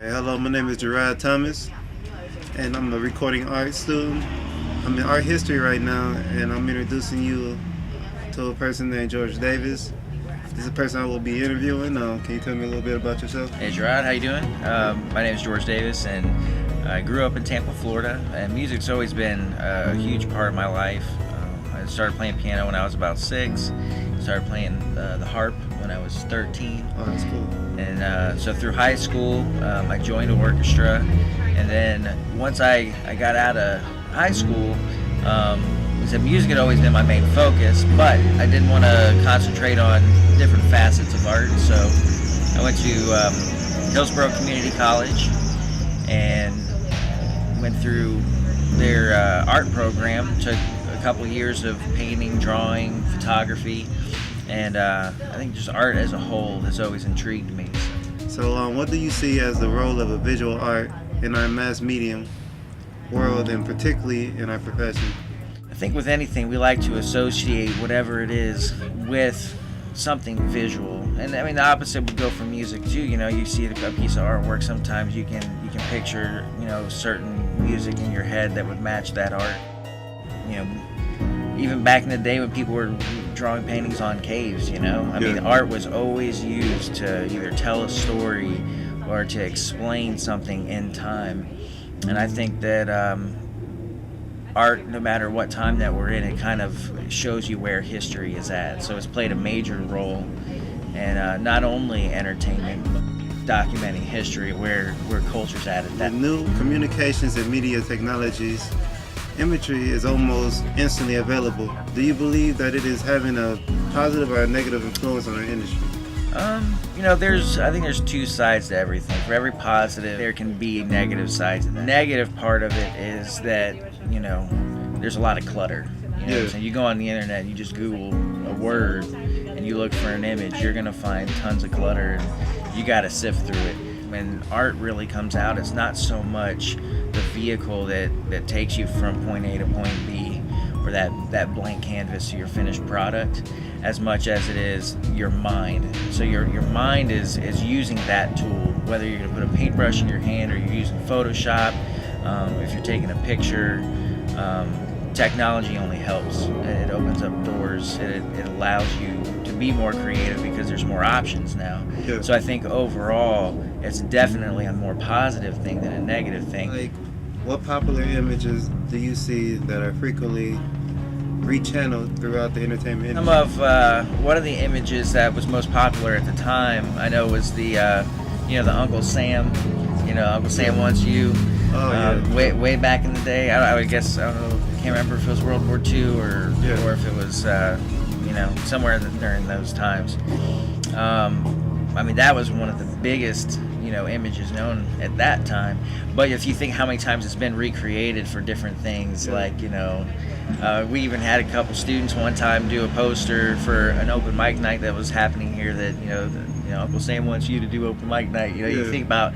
Hey, hello, my name is Gerard Thomas, and I'm a recording art student. I'm in art history right now, and I'm introducing you to a person named George Davis. This is a person I will be interviewing. Can you tell me a little bit about yourself? Hey Gerard, how you doing? My name is George Davis, and I grew up in Tampa, Florida, and music's always been a huge part of my life. I started playing piano when I was about 6. Started playing the harp when I was 13. Oh, that's cool. And so through high school, I joined an orchestra, and then once I got out of high school, music had always been my main focus, but I didn't want to concentrate on different facets of art, so I went to Hillsborough Community College and went through their art program. Took a couple years of painting, drawing, photography, and I think just art as a whole has always intrigued me. So, what do you see as the role of a visual art in our mass medium world, and particularly in our profession? I think with anything, we like to associate whatever it is with something visual, and I mean the opposite would go for music too. You know, you see a piece of artwork, sometimes you can picture certain music in your head that would match that art. Even back in the day when people were drawing paintings on caves, I mean art was always used to either tell a story or to explain something in time, and I think that art, no matter what time that we're in, it kind of shows you where history is at. So it's played a major role in not only entertainment, but documenting history, where culture's at that. With new communications and media technologies, imagery is almost instantly available. Do you believe that it is having a positive or a negative influence on our industry? I think there's two sides to everything. For every positive, there can be negative sides. The negative part of it is that, there's a lot of clutter. So you go on the internet and you just Google a word and you look for an image, you're gonna find tons of clutter, and you gotta sift through it. When art really comes out, it's not so much the vehicle that takes you from point A to point B, or that blank canvas to your finished product, as much as it is your mind. So your mind is using that tool, whether you're going to put a paintbrush in your hand or you're using Photoshop. If you're taking a picture, technology only helps. It opens up doors. It allows you to be more creative because there's more options now. Yeah. So I think overall, it's definitely a more positive thing than a negative thing. Like, what popular images do you see that are frequently rechanneled throughout the entertainment industry? Some of one of the images that was most popular at the time, I know, was the the Uncle Sam. Uncle Sam Wants You. Oh, yeah. Way back in the day. I don't know. I can't remember if it was World War II or if it was somewhere during those times. I mean, that was one of the biggest images known at that time. But if you think how many times it's been recreated for different things, like we even had a couple students one time do a poster for an open mic night that was happening here, that Uncle Sam wants you to do open mic night. You think about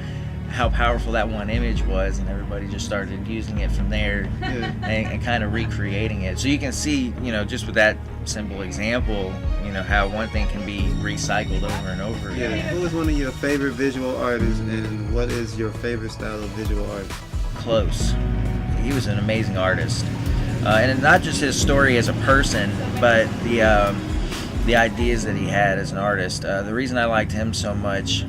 how powerful that one image was, and everybody just started using it from there, and kind of recreating it. So you can see, just with that simple example, how one thing can be recycled over and over again. Who is one of your favorite visual artists, and what is your favorite style of visual art? Close. He was an amazing artist, and not just his story as a person, but the ideas that he had as an artist. The reason I liked him so much.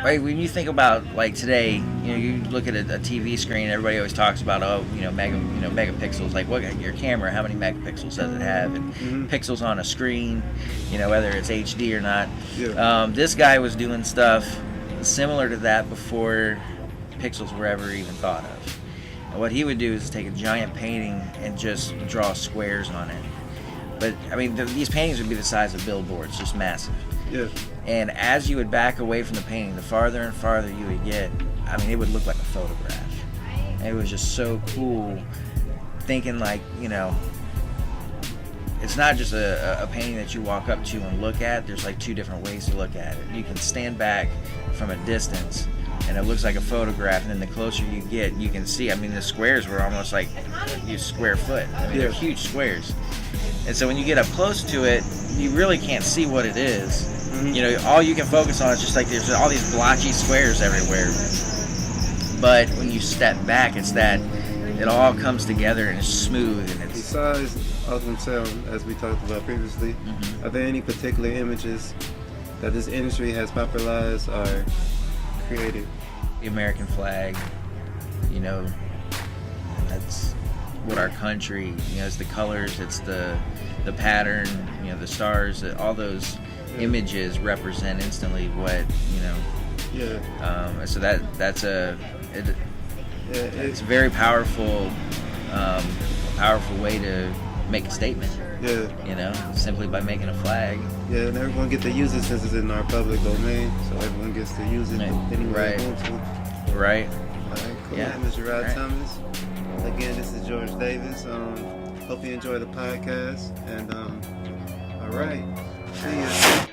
Right, when you think about like today, you look at a TV screen. Everybody always talks about megapixels. Like, what your camera? How many megapixels does it have? And pixels on a screen, whether it's HD or not. This guy was doing stuff similar to that before pixels were ever even thought of. And what he would do is take a giant painting and just draw squares on it. But I mean, these paintings would be the size of billboards, just massive. And as you would back away from the painting, the farther and farther you would get, I mean, it would look like a photograph. And it was just so cool thinking like, it's not just a painting that you walk up to and look at. There's like two different ways to look at it. You can stand back from a distance and it looks like a photograph, and then the closer you get, you can see, I mean, the squares were almost like a square foot. I mean, they're huge squares. And so when you get up close to it, you really can't see what it is. You know, all you can focus on is just like there's all these blotchy squares everywhere. But when you step back, it's that it all comes together and it's smooth and it's. Besides Awesome Sound, as we talked about previously, are there any particular images that this industry has popularized or created? The American flag, you know, that's what our country, you know, it's the colors, it's the pattern, you know, the stars, all those images represent instantly what, you know. Yeah. So that's it's a very powerful way to make a statement. Yeah. You know, simply by making a flag. Yeah, and everyone get to use it since it's in our public domain, so everyone gets to use it any way they want to. Right. All right, cool. Yeah. I'm Mr. Rod Right. Thomas. Again, this is George Davis. Hope you enjoy the podcast, and all right, see ya.